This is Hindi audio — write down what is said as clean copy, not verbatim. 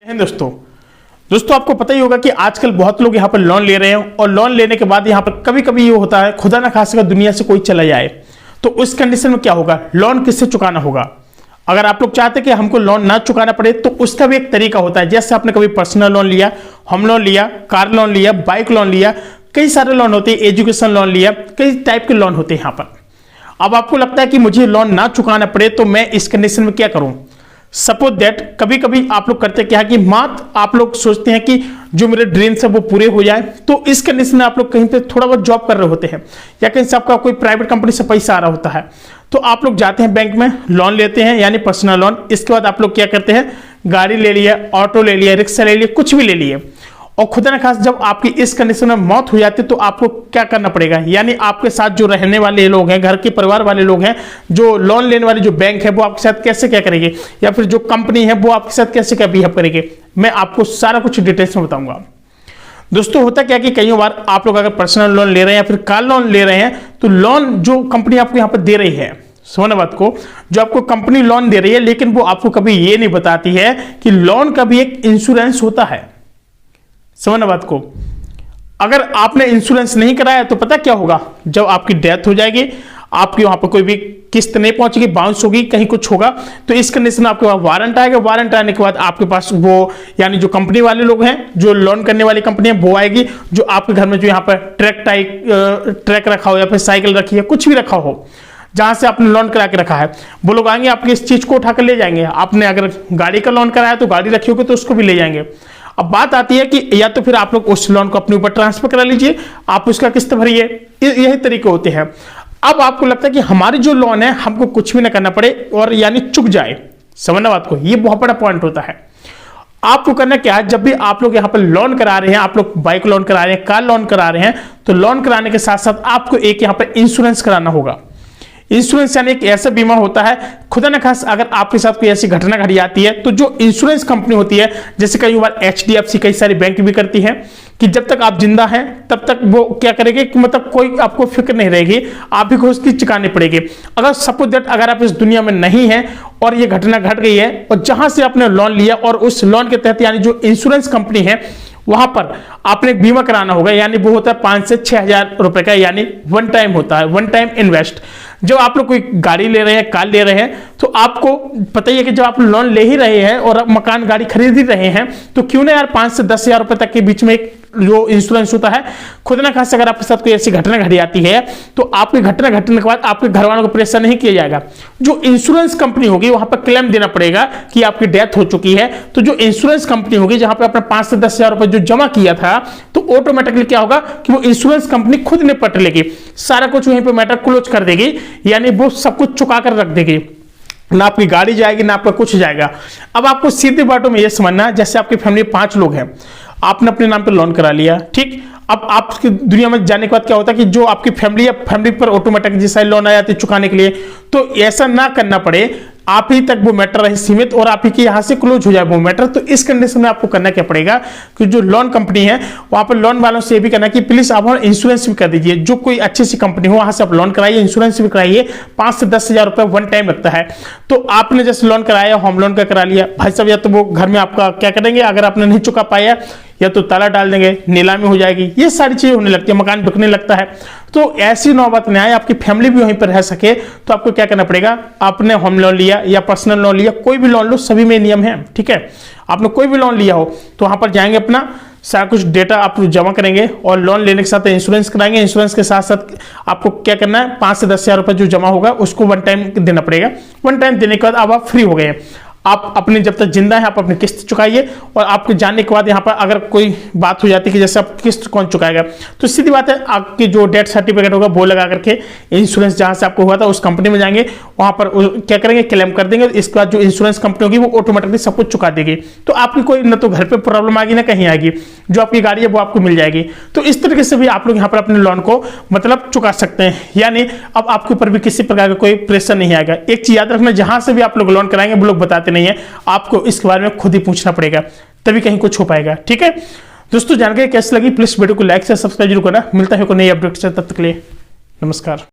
दोस्तों आपको पता ही होगा कि आजकल बहुत लोग यहाँ पर लोन ले रहे हैं और लोन लेने के बाद यहाँ पर कभी कभी ये होता है, खुदा ना खास्ता दुनिया से कोई चला जाए तो उस कंडीशन में क्या होगा, लोन किससे चुकाना होगा। अगर आप लोग चाहते हैं कि हमको लोन ना चुकाना पड़े तो उसका भी एक तरीका होता है। जैसे आपने कभी पर्सनल लोन लिया, होम लोन लिया, कार लोन लिया, बाइक लोन लिया, कई सारे लोन होते हैं, एजुकेशन लोन लिया, कई टाइप के लोन होते हैं यहाँ पर। अब आपको लगता है कि मुझे लोन ना चुकाना पड़े तो मैं इस कंडीशन में क्या करूं। सपोज दैट कभी कभी आप लोग करते क्या है कि मात्र आप लोग सोचते हैं कि जो मेरे ड्रीम्स है वो पूरे हो जाए, तो इस कंडीशन में आप लोग कहीं पे थोड़ा बहुत जॉब कर रहे होते हैं या कहीं से आपका कोई प्राइवेट कंपनी से पैसा आ रहा होता है, तो आप लोग जाते हैं बैंक में, लोन लेते हैं यानी पर्सनल लोन। इसके बाद आप लोग क्या करते हैं, गाड़ी ले लिया, ऑटो ले लिया, रिक्शा ले लिया, कुछ भी ले लिए, और खुदा न खास जब आपकी इस कंडीशन में मौत हो जाती है तो आपको क्या करना पड़ेगा। यानी आपके साथ जो रहने वाले लोग हैं, घर के परिवार वाले लोग हैं, जो लोन लेने वाले जो बैंक है वो आपके साथ कैसे क्या करेंगे, या फिर जो कंपनी है वो आपके साथ कैसे क्या बिहेव करेंगे, मैं आपको सारा कुछ डिटेल्स में बताऊंगा। दोस्तों होता क्या कि कई बार आप लोग अगर पर्सनल लोन ले रहे हैं या फिर कार लोन ले रहे हैं तो लोन जो कंपनी आपको यहाँ पर दे रही है, सुनो बात को, जो आपको कंपनी लोन दे रही है, लेकिन वो आपको कभी ये नहीं बताती है कि लोन का भी एक इंश्योरेंस होता है। समझना बात को, अगर आपने इंश्योरेंस नहीं कराया तो पता क्या होगा, जब आपकी डेथ हो जाएगी, आपके वहां पर कोई भी किस्त नहीं पहुंचेगी, बाउंस होगी, कहीं कुछ होगा, तो इस कंडीशन में आपके पास वारंट आएगा। वारंट आने के बाद आपके पास वो यानी जो कंपनी वाले लोग हैं, जो लोन करने वाली कंपनी है वो आएगी, जो आपके घर में जो यहाँ पर ट्रैक रखा हो या फिर साइकिल रखी है, कुछ भी रखा हो जहां से आपने लोन करा के रखा है, वो लोग आएंगे आपकी इस चीज को उठाकर ले जाएंगे। आपने अगर गाड़ी का लोन कराया तो गाड़ी रखी होगी तो उसको भी ले जाएंगे। अब बात आती है कि या तो फिर आप लोग उस लोन को अपने ऊपर ट्रांसफर करा लीजिए, आप उसका किस्त भरिए, यही तरीके होते हैं। अब आपको लगता है कि हमारी जो लोन है हमको कुछ भी ना करना पड़े और यानी चुक जाए, समझना बात को, ये बहुत बड़ा पॉइंट होता है। आपको करना क्या है, जब भी आप लोग यहाँ पर लोन करा रहे हैं, आप लोग बाइक लोन करा रहे हैं, कार लोन करा रहे हैं, तो लोन कराने के साथ साथ आपको एक यहाँ पर इंश्योरेंस कराना होगा। इंश्योरेंस यानी एक ऐसा बीमा होता है, खुदा न खास अगर आपके साथ कोई ऐसी घटना घट जाती है तो जो इंश्योरेंस कंपनी होती है, जैसे कई बार HDFC, कई सारी बैंक भी करती है कि जब तक आप जिंदा हैं तब तक वो क्या करेंगे कि मतलब कोई आपको फिक्र नहीं रहेगी, आप ही को उसकी चुकानी पड़ेगी। अगर सपोज दैट अगर आप इस दुनिया में नहीं है और ये घटना घट गई है और जहां से आपने लोन लिया और उस लोन के तहत यानी जो इंश्योरेंस कंपनी है वहां पर आपने एक बीमा कराना होगा, यानी वो होता है 5 से 6 हजार रुपए का, यानी वन टाइम होता है, वन टाइम इन्वेस्ट। जब आप लोग कोई गाड़ी ले रहे हैं, कार ले रहे हैं, तो आपको पता ही है कि जब आप लोन ले ही रहे हैं और आप मकान गाड़ी खरीद ही रहे हैं तो क्यों ना यार 5 से 10 हजार रुपए तक के बीच में एक जो इंश्योरेंस होता है, खुद ना खास अगर आपके साथ कोई ऐसी घटना घट जाती है तो आपकी घटना घटने के बाद आपके घर वालों को प्रेशर नहीं किया जाएगा। जो इंश्योरेंस कंपनी होगी वहां पर क्लेम देना पड़ेगा कि आपकी डेथ हो चुकी है, तो जो इंश्योरेंस कंपनी होगी जहां पर आपने 5 से 10 हजार रुपए जो जमा किया था, तो ऑटोमेटिकली क्या होगा कि वो इंश्योरेंस कंपनी खुद निपट लेगी, सारा कुछ वहीं पर मैटर क्लोज कर देगी, यानी वो सब कुछ चुका कर रख देगी, ना आपकी गाड़ी जाएगी ना आपका कुछ जाएगा। अब आपको सीधे बातों में यह समझना, जैसे आपकी फैमिली 5 लोग हैं, आपने अपने नाम पे लोन करा लिया, ठीक। अब आपकी दुनिया में जाने के बाद क्या होता है कि जो आपकी फैमिली है, फैमिली पर ऑटोमेटिक जैसा लोन आ जाती है चुकाने के लिए, तो ऐसा ना करना पड़े, आप ही तक वो मैटर रहे सीमित और आप ही के यहां से क्लोज हो जाए वो मैटर। तो इस कंडीशन में आपको करना क्या पड़ेगा कि जो लोन कंपनी है वहां पर लोन वालों से भी करना कि प्लीज आप इंश्योरेंस भी कर दीजिए, जो कोई अच्छी सी कंपनी हो वहां से आप लोन कराइए, इंश्योरेंस भी कराइए। 5 से 10 हजार रुपए वन टाइम लगता है। तो आपने जैसे लोन कराया, होम लोन का करा लिया, भाई साहब या तो वो घर में आपका क्या करेंगे, अगर आपने नहीं चुका पाया या तो ताला डाल देंगे, नीलामी हो जाएगी, ये सारी चीजें होने लगती है, मकान बिकने लगता है। तो ऐसी नौबत न आए, आपकी फैमिली भी वहीं पर रह सके, तो आपको क्या करना पड़ेगा, आपने होम लोन लिया या पर्सनल लोन लिया, कोई भी लोन लो, सभी में नियम है, ठीक है। आपने कोई भी लोन लिया हो तो वहां पर जाएंगे, अपना सारा कुछ डेटा आप जमा करेंगे और लोन लेने के साथ इंश्योरेंस कराएंगे। इंश्योरेंस के साथ साथ आपको क्या करना है, 5 से 10 हजार रुपए जो जमा होगा उसको वन टाइम देना पड़ेगा। वन टाइम देने के बाद अब आप फ्री हो गए। आप अपने जब तक जिंदा है आप अपनी किस्त चुकाइए, और आपके जाने के बाद यहाँ पर अगर कोई बात हो जाती है कि जैसे आप किस्त कौन चुकाएगा, तो सीधी बात है आपकी जो डेथ सर्टिफिकेट होगा वो लगा करके इंश्योरेंस जहां से आपको हुआ था उस कंपनी में जाएंगे, वहां पर क्या करेंगे, क्लेम कर देंगे। इसके बाद जो इंश्योरेंस कंपनी होगी वो ऑटोमेटिकली सब कुछ चुका देगी। तो आपकी कोई न तो घर पे प्रॉब्लम आएगी ना कहीं आएगी, जो आपकी गाड़ी है वो आपको मिल जाएगी। तो इस तरीके से भी आप लोग यहाँ पर अपने लोन को मतलब चुका सकते हैं, यानी अब आपके ऊपर भी किसी प्रकार का कोई प्रेशर नहीं आएगा। एक चीज याद रखना, जहां से भी आप लोग लोन कराएंगे वो लोग बताते नहीं है, आपको इसके बारे में खुद ही पूछना पड़ेगा, तभी कहीं कुछ हो पाएगा, ठीक है। दोस्तों जानकारी कैसी लगी प्लीज वीडियो को लाइक से सब्सक्राइब जरूर करना। मिलता है कोई नई अपडेट से, तब तक के लिए नमस्कार।